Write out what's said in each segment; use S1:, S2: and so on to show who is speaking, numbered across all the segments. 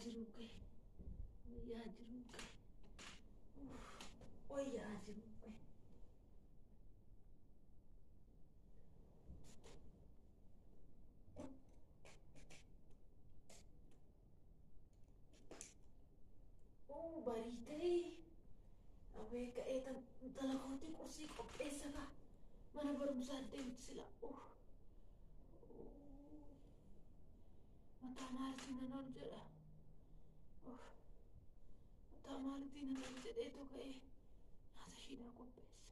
S1: jiruke. Wayyaa jiruke. Wayyaa jiruke. Baritee. Awee ka'ee dalagooti qursii qopheessa ka. Mana barumsaa deemti sila. Mataa maalitii nan ol jedha. Mataa maalitii nan ol jedheetu ka'ee nyaata ishiidhaa qopheessa.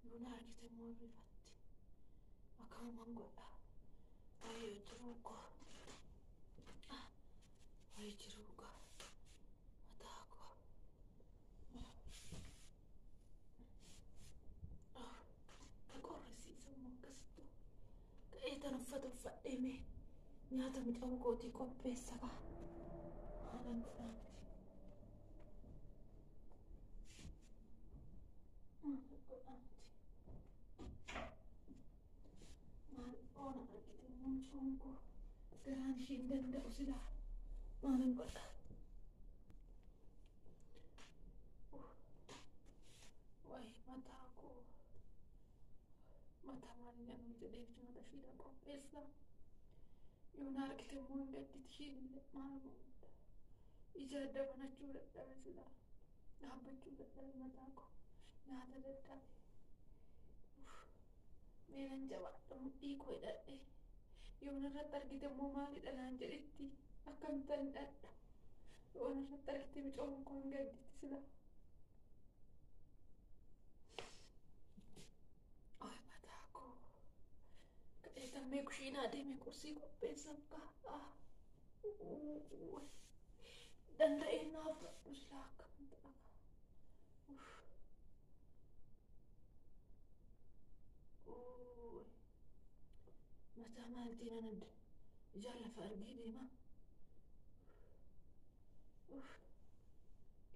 S1: Yoo na argite immoo rifatti. Akkanumaan godha. Wayyoo jiruu koo. Wayii jiruu koo. Mataa koo. Qorrisiisa immoo akkasitti. Ka'ee tan uffata uffadheeme. Nyaata midhaan kootii qopheessa ka. Maalan godhaanti. Maalan godhaanti. Maal oona argite mucaan koo garaan ishee hin danda'u silaa. Maalan godha. Wayi mataa koo. Mataa maaliin jedhamu jedheef nyaata ishiidhaa qopheessa. Yoo na argite immoo hin gadditi ishiin illee maal godha. Ija adda banachuu dadhabe silaa. Dhaabbachuu dadhabe mataa koo. Nyaata dadhabe. Meelan jabaadha mudhii koo hidhadhe. Yoo narratti argite immoo maalidha naan jedhetti akkamittan hidhadha. Yoo narratti argite mucaan koo hin gadditi silaa. Mataa koo. Ka'ee tammee kushiinaa deemee qursii qopheessan ka. Danda'ee naaf fudhadhu silaa akkam ta'a. Mataa maalitii nan adda. Ijaan lafa argee deema.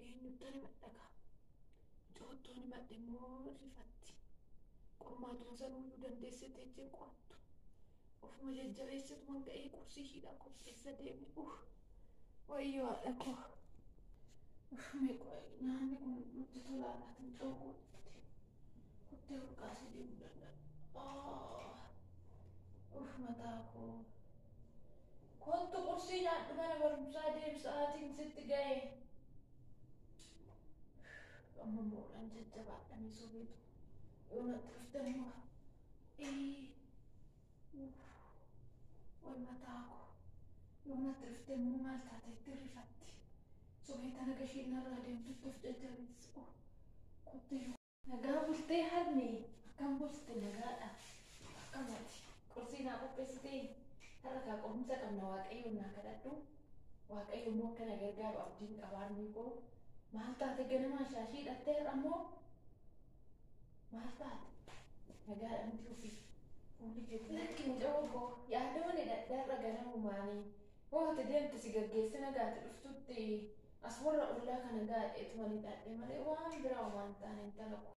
S1: Eenyuttani madhaqa. Coottooni madhe immoo rifatti. Qormaatuma sanuuyyuu dandeessite ejjeen qo'attu. Ofuma jajjabeessituma ga'ee qursii ishiidhaa qopheessa deeme. Wayyoo haadha koo. Nyaanni kun nutti tolaadhaa kan ta'u qo'atte. Kottee olkaasee deemuu danda'a. Mataa koo. Kottu qursii nyaadhu mana barumsaa deemu sa'aatiin sitti ga'e. Amma moolaan jajjabaadhamee sobeetu. Yoo natti dhufte immoo. Way mataa koo. Yoo natti dhufte immoo maal taate itti rifatti. Sobeeta naga isheen narraa deemtutti of jajjabeessu. Kottee nagaa bultee harmee. Akkam bulte nagaadha. Akkamati. Qursii naa qopheessitee. Har'a kaa qorumsa qabna waaqayyoon naa kadhadhu. Waaqayyo immoo akka na gargaaru abdiin qabaarni koo. Maal taate ganamaa shaashii hidhattee har'a immoo. Maal taate? Nagaadha miti ofii. Fuulli keetti. Lakki mucaa koo yaadaman hidhadheerra ganamumaanii. Ho'ate deemte si gaggeesse nagaatti dhuftutti as warra ollaa kana gaadheetuma hidhadhe malee waan biraa waan taane hin talaku.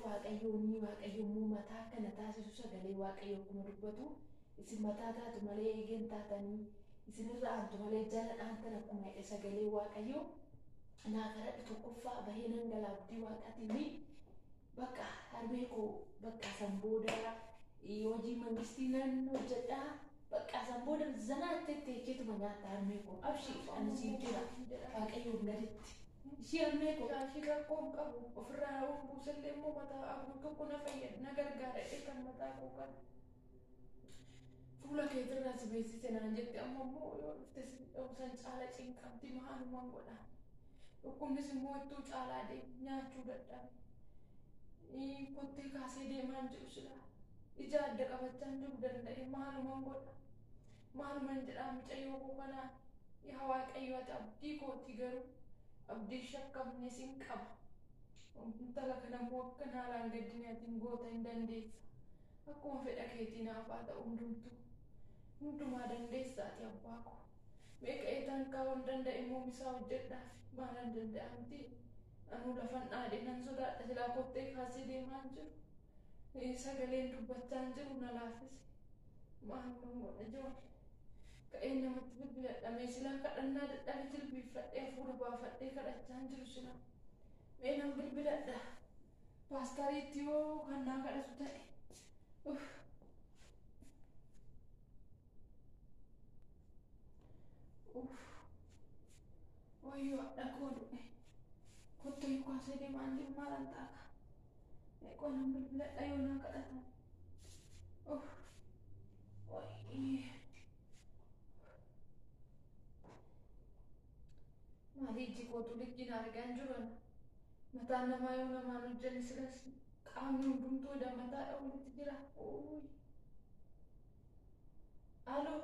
S1: Waaqayyoonni waaqayyoommoo mataa kana taasisu sagalee waaqayyoo akkuma dubbatu isin mataa taatu malee eegeen taatanii isinirra aantu malee jala aantan akkuma hidhe sagalee waaqayyoo naa kadhadhu tokkoffaa bahee nan gala abdii waaqaatiin bakka harmee koo bakka san booda hojii mangistii nan hojjedhaa bakka san booda zanaatti teecheetuma nyaata harmee koo abshii ani siin jira waaqayyoon gaditti. Ishii harmee koo shaashii rakkoon qabu ofirraa buusallee immoo mataa abuu tokko na fayyada na gargaara kan mataa koo kan fuula keetirraa si beeksise naan jette amma immoo yoo dhufte san caala cinqamti maalumaan godhaa. Dhukkubnis immoo ittuu caalaa deemu nyaachuu dadhabe. Kottee kaasee deemaan jiru silaa ija adda qabachaa jiru danda'e maalumaan godha. Maalumaan jedhaa mucayyoo koo kanaa yaa waaqayyo ati abdii kooti garuu. Abdii shakkamne sin qaba. Intala kana immoo akka naalaan gaddinaatiin goota hin dandeessa. Akkuma fedha keetii naaf haa ta'u hundumtuu. Hundumaa dandeessaati abbaa koo. Meeqa eetaan kaa'uun danda'e immoo misaa hojjedhaaf maalan danda'amti. Anuu lafan dhaadhe nan sodaadha silaa kottee kaasee deemaan jiru. Sagaleen dubbachaan jiru na laaffise. Maal godha ijoollee. ka'ee namatti bilbiladhamee silaa kadhannaa dadhabe jilbiifadhee hafuura baafadhee kadhachaan jiru silaa mee nan bilbiladha paastariitti yoo kannaa kadhatu ta'e wayyoo dhaqoo du'e kottayyuu kaasee deemaan jiru maalan taaka meeqoo nan bilbiladha yoo naa kadhatan maali ijji kootu liggina argaan jiran mataan namaa yoo namaan hojjanne silas qaamni hundumtuu mataadha walitti jira aloo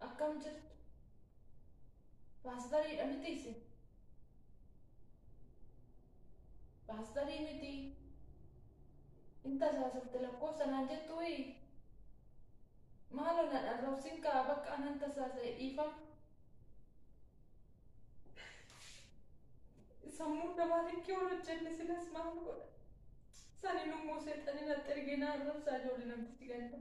S1: akkam jirtu paastariidha miti isin paastarii miti inta saasafte lakkoofsa naan jettu maaloo na dharrabsin kaa bakka anan tasaasa'e dhiifama sammuu namaa likkii ol hojjenne silas maal godha sanin immoo seexanii natti ergina arrabsaa ijoollee namtitti ganda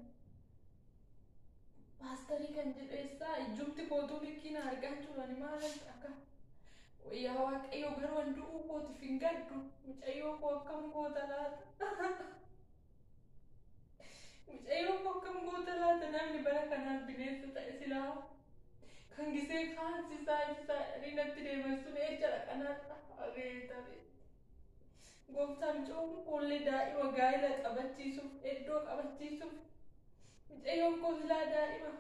S1: paastarii kan jedheessaa ijjumti kootuu likkii na argaan jirani maalan akka yaa waaqayyo garuu handu'uu kootiif hin gaddu mucayyoo koo akkam goota laata mucayyoo koo akkam goota laata namni bara kanaan bineensa ta'e silaa kan gisee kaansisaa isaa natti deemassuun ejjala kanaadha abeetabe gooftaan mucayyoon koollee daa'ima gaa'ela qabachiisuuf iddoo qabachiisuuf mucayyoon koo silaa daa'ima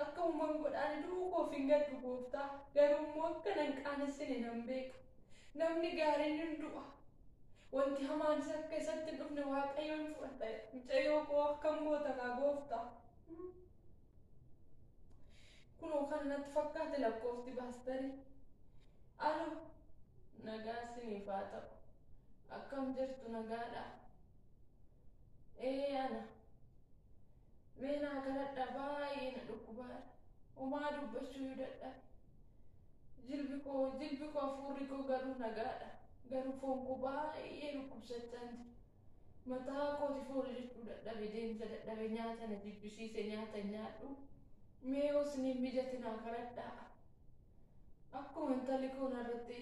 S1: akka uumaan godhaan du'uu koof hin gaddu gooftaa garuu immoo akka nan qaanessine nan beeka namni gaariin hin du'a wanti hamaanis akka isatti hin dhufne waaqayyoon fudhata mucayyoo koo akkam goota kaa gooftaa kunoo kan natti fakkaate lakkoofti paastarii aloo nagaa isiniif haa ta'u akkam jirtu nagaadha ana mee naa kadhadha baay'ee na dhukkubaadha homaa dubbachuu dadhabe jilbi koo hafuurri koo garuu nagaadha garuu foon koo baay'ee dhukkubsachaan jira mataa kootiif ol jechuu dadhabe deemsa dadhabe nyaata na jibbisiise nyaata nyaadhu mee yoo isiniin mijate naa kadhadhaa akkuma intalli koo narratti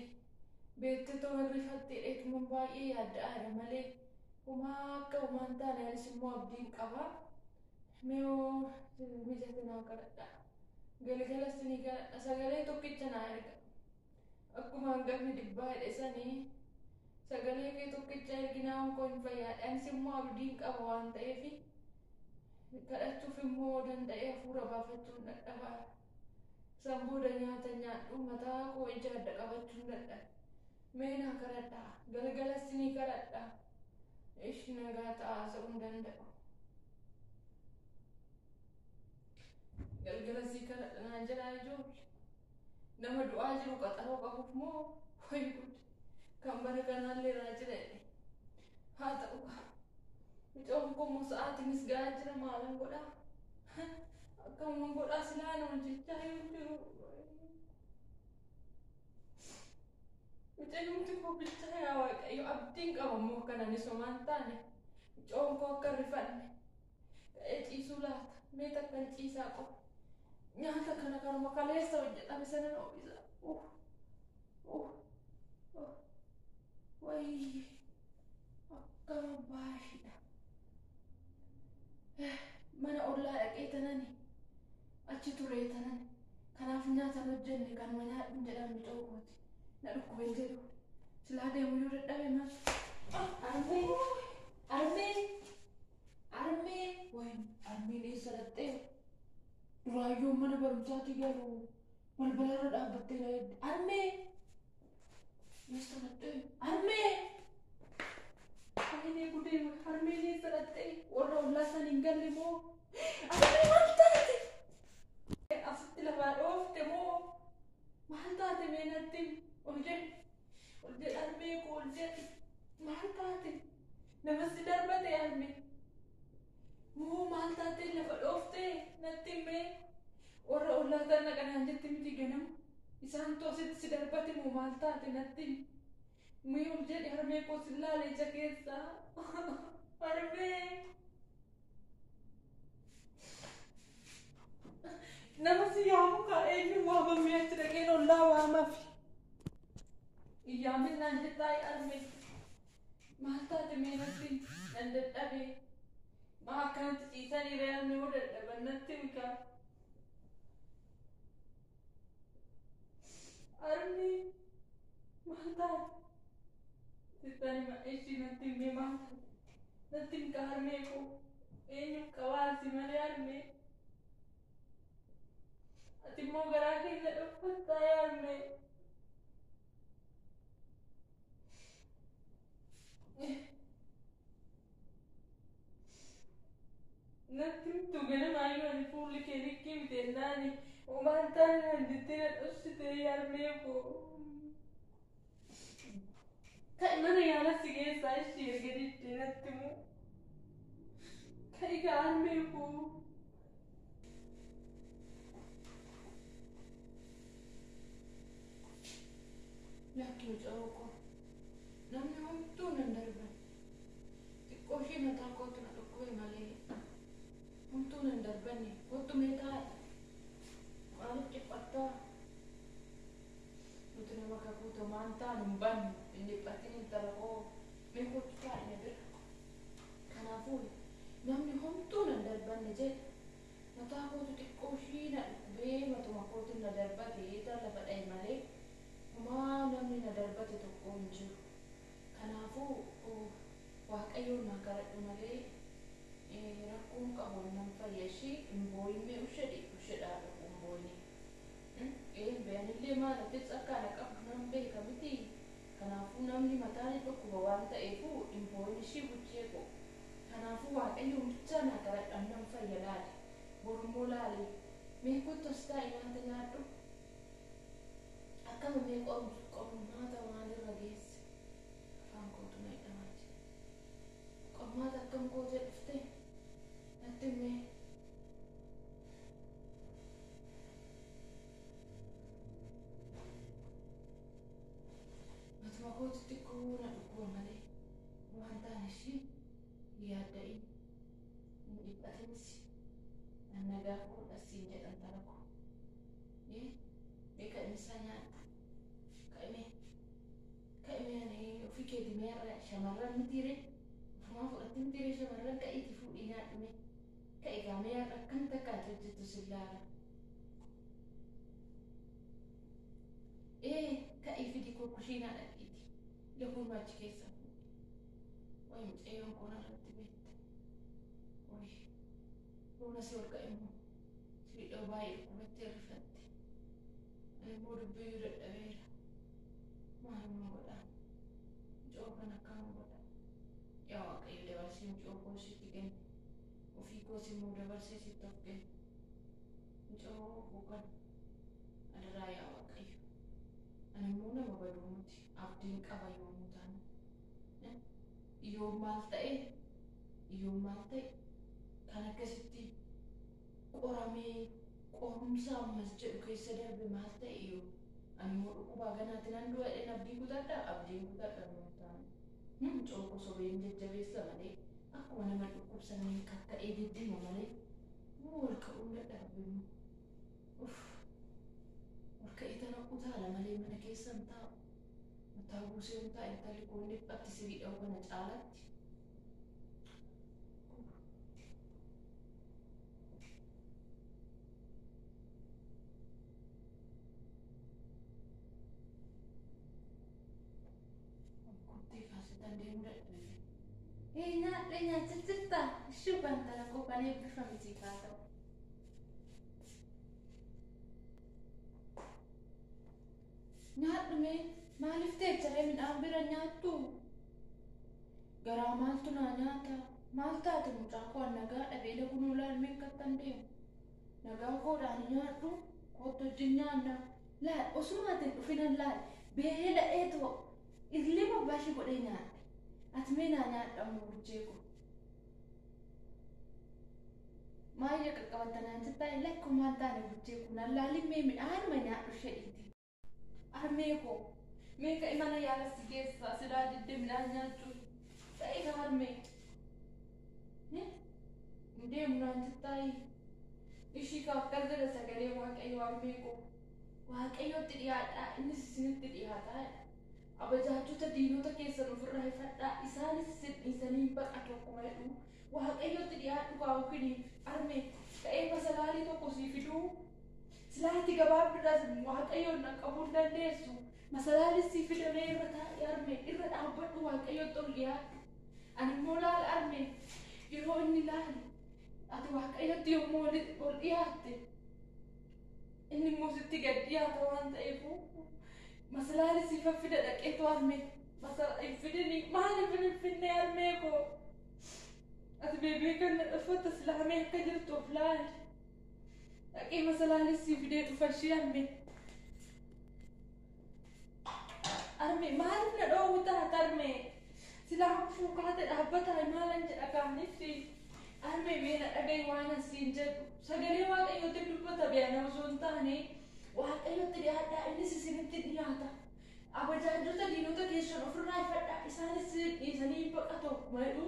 S1: beektitoo hirrifattee dheetuman baay'ee yaadda'aadha malee homaa akka homaan taane anis immoo abdiin qabaa mee yoo mijate naa kadhadhaa galgala isinii kadhadha sagalee tokkicha naa erga akkuma hangafni dhibbaa hidhesanii sagalee kee tokkicha erginaa koo hin fayyaadha anis immoo abdiin qaba waan ta'eef kadhachuuf immoo danda'ee hafuura baafachuun dadhabaa san booda nyaata nyaadhu mataa koo ija adda qabachuun dadhabe mee naa kadhadhaa galgala isinii kadhadhaa ishi nagaa taasa'uu hin danda'u galgala sii kadhadha naan jedhaa ijoollee nama du'aa jiru qaxaroo qabuuf moo wayi gud kan bara kanaallee raajira haa ta'u mucaan koo immoo sa'aatiinis ga'aa jira maalan godhaa akkamuman godhaa silaa nama jechaa yoo jiru mucayyumti koo bilchaa yaa waaqayyo abdiin qaba immoo akkananis homaan taane mucaan koo akka rifanne ta'ee ciisuu laata mee takkan ciisaa qofa nyaata kana kanuma kaleessa hojjetame sana noobisa wayii akkama baay'eedha mana ollaa dhaqee tanani achi turee tanani kanaaf nyaatan hojjenne kanuma nyaadhuun jedhaan mucaa kooti na dhukkubeen jedhu silaa deemuu yoo dadhabe maal armee wayin armeen eessa dhattee duraayyoo mana barumsaatti galu balbalarra dhaabbattee na edde armee eessa dhattee armee Ini gudee harmeen eessa dhattee warra ollaa san hin galle moo armee maal taate asitti lafaa dhoofte moo maal taate mee natti ol jedhe armee koo ol jedhe maal taate namatti darbate armee moo maal taate lafa dhoofte natti mee warra ollaa san naqanaan jetti miti ganama isaan tu asitti si darbate moo maal taate natti mee ol jedhe harmee koo sillaale ija keessa harmee Nama siyamu ka eenyu waamamee achi dhaqeen ollaa waamafi. Iyyaamin naan jettaa arme. Maal taate mee natti nan dadhabee. Maa akkanatti ciisanii re'amni hoo dadhaban natti mikaa. Arme maal taate. Sittani ma ishii natti himee maal taate. Natti mikaa armee koo. Eenyu qabaasi malee arme. Ati immoo garaa keessa dhuffattaa yaadme. Natti himtu ganamaayyuu ani fuulli kee likkii miteennaan waan taane handittee na dhoksitee yaadmee koo. Ka'i mana yaala si keessaa ishii erga diddee natti himu. Ka'i yaadmee koo. Lakki mucaa koo. Namni homtuu nan darban. Xiqqoo ishee mataa kootu na dhukkube malee. Homtuu nan darbanne. Kootu mee taa'e. Maaliif dhiphattaa? Nuti nama kakuuta maan taanu hin bannu. Hin dhiphatin intala koo. Mee kootu taa'e na bira. Kanaafuu namni homtuu nan darbanne jedhe. Mataa kootu xiqqoo ishee na dhukkubee matuma kootu na darbate lafa dha'e malee. Maa namni na darbate tokko hin jiru. Kanaafuu waaqayyoon na kadhadhu malee rakkoon qabu nan fayyashii hin boo'inne ushedhaadha kun boo'inne. Be'anillee maalafis akka ana qabu nan beeka miti. Kanaafuu namni mataan dhukkuba waan ta'eefuu hin boo'inishii buchee koo. Kanaafuu waaqayyoon bicha na kadhadhan nan fayya laale. Borummoo laale. Mee kuttas taa'e nyaata nyaadhu. Akkama mee qormaata maalirra geesse afaan kootu na hidhamaa jira. Qormaata akkam kootee dhufte natti himee. Matuma kootu xiqqoo na dhukkuba malee waan taane ishii yaadda'in hin dhiphatinis nan nagaa fuudhas siin jedhan tala koo. Mee ka'imsaa nyaadhu. Ka'imee ani ofii keeti meerra shamarran mitiire. Ofumaa fudhatti mitiire shamarran ka'iiti fuudhii nyaadhume. Ka'i gaamee akkam takkaati hojjettu sillaala. Ka'ii fidi kokkushiinaa dhaqiiti. Lafuun achi keessa fuudhi. Wayi mucayyoon kun irratti beekte. Wayi fuula si ol ka'immoo siidhoo baay'ee dhukkubatti rifatte. Ani immoo dubbiyyuu dadhabeera. Maaluma godhaan mucoo kan akkama godhan. Yaa waaqayyo dabarsee mucoo koo sitti kenne. Ofii koos immoo dabarsee sitti of kenne. Mucoo koo kan adaraa yaa waaqayyo. Ani immoo nama baduu miti. Abdiin qaba yommuu taanu. Yoo maal ta'e kan akkasitti qoramee qorumsa ammas jedhu keessa darbe maal ta'e yoo. Ani immoo dhukkubaa ganaatti nan du'adheen abdii kutadhaa abdiin kutadhaa yoo taanu. Mucoo koo sobeen jajjabeessa malee akkuma nama dhukkubsanii kakka'ee deddema malee wal ka'uun dadhabbimu. Wal ka'ee tana utaala malee mana keessan taa'u. Mataa buusee hin taa'e intalli koo dhiphatti siriidhaa kana caalatti. Nyaadhe nyaachifta shuban tala koo kan eebbifame siif haa ta'u. Nyaadhume maaliif teecharee midhaan bira nyaattu? Garaa maaltu naa nyaata? Maal taate mucaa koo nagaa dhabee lagunuu laalmeen kattan deemu. Nagaa koodhaan nyaadhu kootu wajjin nyaanna. Laal osumaatiin dhufinan laal beelee dha'ee too illee babbaashii godhee nyaadhe. Ati mee naa nyaadhamu buchee koo. Maayya qaqqabatanaan jettaa lakkumaan taane buchee kun allaalin mee midhaanuma nyaadhu shedhiiti. Armee koo mee ka'i mana yaala si keessaa sidaa diddee midhaan nyaachuu ta'e kan armee. Deemu naan jettaayi ishii kaaftar jedha sagalee waaqayyo armeeko waaqayyotti dhiyaadhaa innis isinitti dhiyaataa abajaajota diinota keessan ofirraa ifadhaa isaanis isin dhiisanii baqatu akkuma jedhu waaqayyotti dhiyaadhu kaawukiniif armee ta'ee masalaalii tokko sii fiduu silaatti gabaabduudhaas waaqayyoon dhaqqabuu hin dandeessu masalaalii sii fidamee irra taa'e armee irra dhaabbadhu waaqayyotti ol dhiyaadhu ani immoo laala armee yeroo inni laale ati waaqayyotti yommuu ol dhiyaatte inni immoo sitti gad dhiyaata waan ta'eefu masalaalii sii faffida dhaqeetu armee masalaalii fidini maaliif hin finne armee koo ati beebee kan uffata islaamee akka jirtu of laali dhaqee masalaalii sii fidee dhufa ishee armee maaliif na dhoowwu taata armee silaa fuukaate dhaabbataa maalan jedha kaanitti armee meena dhagayi waan asiin jedhu sagalee waaqayyooti dubbata beena osoo hin taane waaqayyotti dhiyaadhaa innis isinitti dhiyaata abajaajota diinota keessan ofirraa ifadhaa isaanis dhiisanii baqatu akkuma jedhu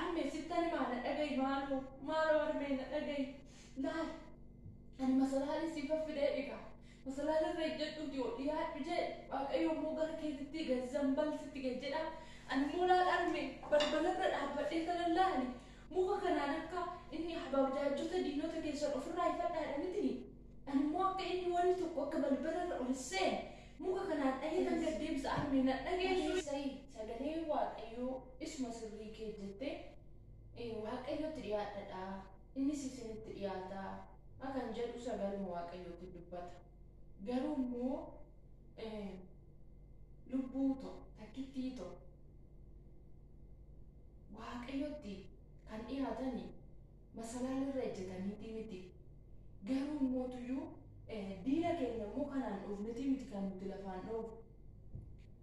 S1: armee sittani maana dhagayi maaloo armee na dhagayi laal ani masalaalii sii faffidee dhigaa masalaalii irra ejjedhuuti ol dhiyaadhu jedhe waaqayyo immoo gara keetitti gazzambalsitti gad jedha ani immoo laal armee balbalarra dhaabbadhee kana laali muka kanaan akka inni abajaajota diinota keessan ofirraa ifadhaadha miti ani immoo akka inni wanni tokko akka balbalarra ol seen muka kanaan dhahee kan gaddeebisa armee na dhageessu sagalee waaqayyoo isuma sirrii kee jettee waaqayyotti dhiyaadhadha innis isinitti dhiyaata akan jedhu sagaluma waaqayyootti dubbata garuu immoo lubbuu takkittii waaqayyotti kan dhiyaatani masalaalirra ejjetaniitii miti garuu mootuyyuu diina keenya immoo kanaan dhufniti miti kan nuti lafaan dhoofu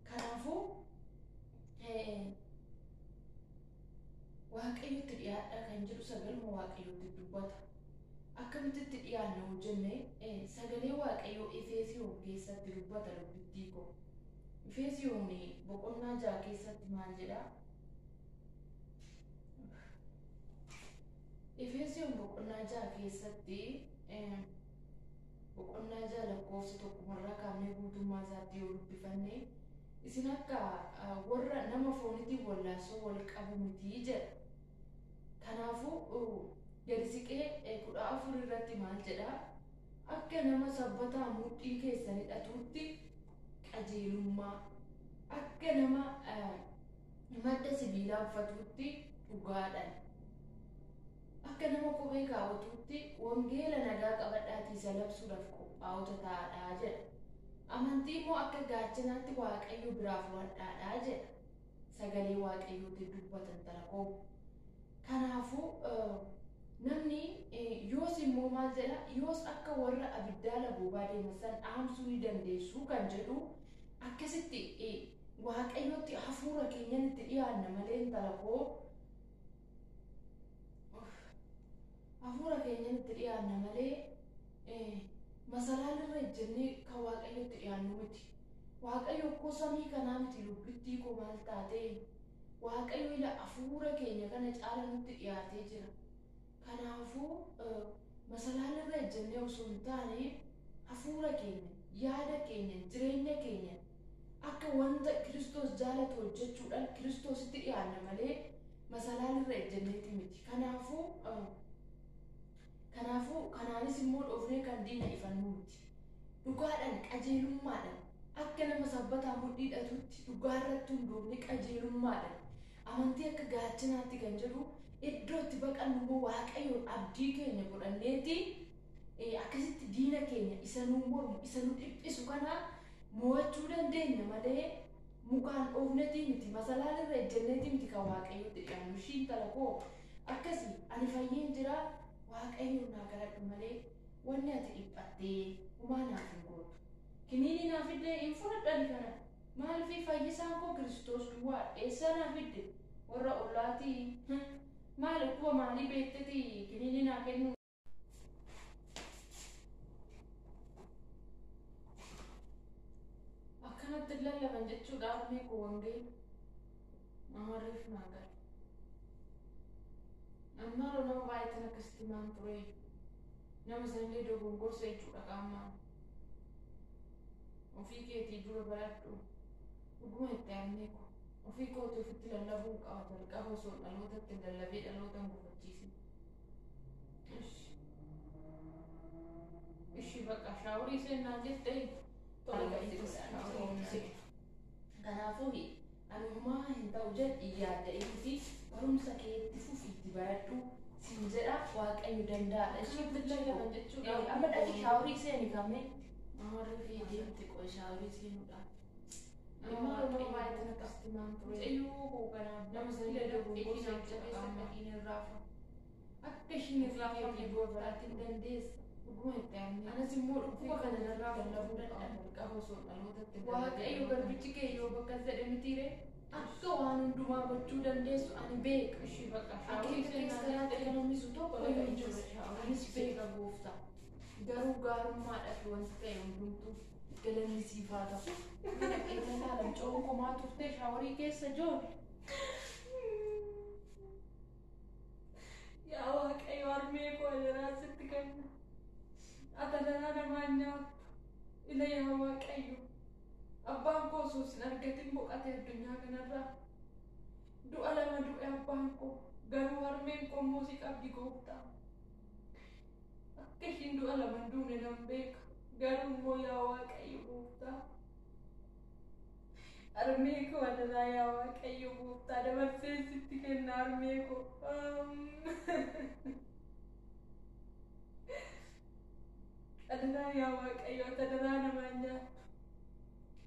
S1: kanaafuu waaqayyotti dhiyaadha kan jedhu sagaluma waaqayyotti dubbata akkamitti dhiyaanna hojjenne sagalee waaqayyoo Efesiyoon keessatti dubbata dubbittii koo Efesiyoon boqonnaa 6 keessatti maal jedha Efesiyoon boqonnaa 6 keessatti boqonnaa 6 lakkoofsa tokkummarraa kaafnee guutummaa isaatti yoo dubbifanne isin akka warra nama foonitiin wallaansoo wal qabu miti jedha kanaafuu gadi siqee 14 irratti maal jedha akka nama sabbataa mudhii keessan hidhatuutti qajeelummaa akka nama madda sibiilaa uffatuutti dhugaadhaan akka nama kophee kaawwatuutti wangeela nagaa qabadhaatii isa labsuudhaaf qophaa'ota ta'aadhaa jedha amantii immoo akka gaachanaatti waaqayyo biraa fudhadhaadhaa jedha sagalee waaqayyootti dubbatan tarakoo kanaafuu namni yoos immoo maal jedha yoos akka warra abiddaa labuubaa deemasan dhaamsuu ni dandeessu kan jedhu akkasitti waaqayyootti hafuura keenyan itti dhiyaanna malee tarakoo hafuura keenyan itti dhiyaanna malee masalaalirra ejjennee kan waaqayyotti dhiyaannu miti waaqayyo akkoo samii kanaa miti lubbittii koo maal taate waaqayyo ila hafuura keenya kana caala nutti dhiyaatee jira kanaafuu masalaalirra ejjennee osoo hin taane hafuura keenya yaada keenya jireenya keenya akka wanta Kiristoos jaalatu hojjechuudhaan Kiristoositti dhiyaanna malee masalaalirra ejjenneeti miti kanaafuu kanaanis immoo dhoofnee kan diina ifannu miti dhugaadhaan qajeelummaadhaan akka nama sabbataa mudhii hidhatutti dhugaarratti hundoofne qajeelummaadhaan amantii akka gaachanaatti kan jedhu iddootti baqannu immoo waaqayyoon abdii keenya godhanneeti akkasitti diina keenya isa nu mormu isa nu dhiphisu kana mo'achuu dandeenya malee mukaan dhoofnetii miti masalaalirra ejjenneeti miti kan waaqayyotti dhiyaannu shiin talakoo akkasii ani fayyeen jira waaqayyoon naa garadhu malee wanni ati dhiphattee humaa naaf hin gootu kiniini naaf illee hin fudhadhani kana maaliif fayyisaan koo Kiristoos duwwaa eessa naaf idde warra ollaatii maal akkuma maalii beekteti kiniini naa kennu akkanatti lallaban jechuudha armee koo wangeela namarriif naa gala ammaa nama baay'atan akkasitti maan ture nama sanillee dogongorsa jechuudha qaamaan ofii keetii dura baradhu dhuguma itti aannee ko ofii kootii ofitti lallabuun qaba jalqaba osoo dhalootatti lallabee dhalootan gufachiisin ishi bakka shaaworii seennaan jettee kanaafuu anumaa hin ta'u jedhi yaadda'eefi barumsa keetti fufiitti baradhu siin jedha waaqayyo danda'a ishee bicha jechuudha amma dhaqi shaaworii seeni kamee amarri fi deemti qoy shaaworii seenuudhaan nama waaqayyo nakasti maan ture eeyyuu hooganaaf nama sanillee dogongorsa jechuudha dhaqin irraafa akka ishiin irraafa dura baraatti hin dandeessa dhuguma itti aannee anas immoo dhukkuba kana narraa lallabuu jalqaba osoo dhalootatti waaqayyo garbichi kee yoo bakka jedhe mitiire akka waan hundumaa gochuu dandeessu ani beeka ishii bakka shaaworii seenaa namnisu tokko hin jiru anis beeka gooftaa garuu gaarummaadhaaf wanti ta'e hundumtuu galanni siifaa ta'u dhaqeessa laalam coon komaa turtee shaaworii keessa joon yaa waaqayyo harmee koo ajaraa sitti kenna atadanaa namaan nyaattu ila yaa waaqayyo abbaan koo osoo sin argatin boqate addunyaa kanarraa du'a lama du'e abbaan koo garuu harmeen koo immoo si qabdi gooftaa akka ishiin du'a lama duune nan beeka garuu immoo yaa waaqayyo gooftaa harmee koo adaraa yaa waaqayyo gooftaa dabarsee sitti kenna harmee koo adaraa yaa waaqayyo adaraa namaan nyaattu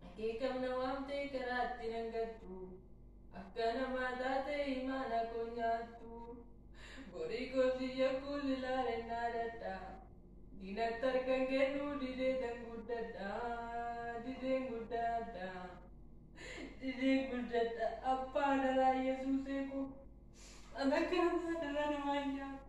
S1: akeekamna waan ta'e karaatti nan gaddu akka namaa taate imaana koo nyaattu borii koo biyya kun ilaalennaa dadha diinatti argan kennu dideetan guddadha dideen guddadha abbaa adaraa yesuusee koo an akka namaa adaraa namaan nyaattu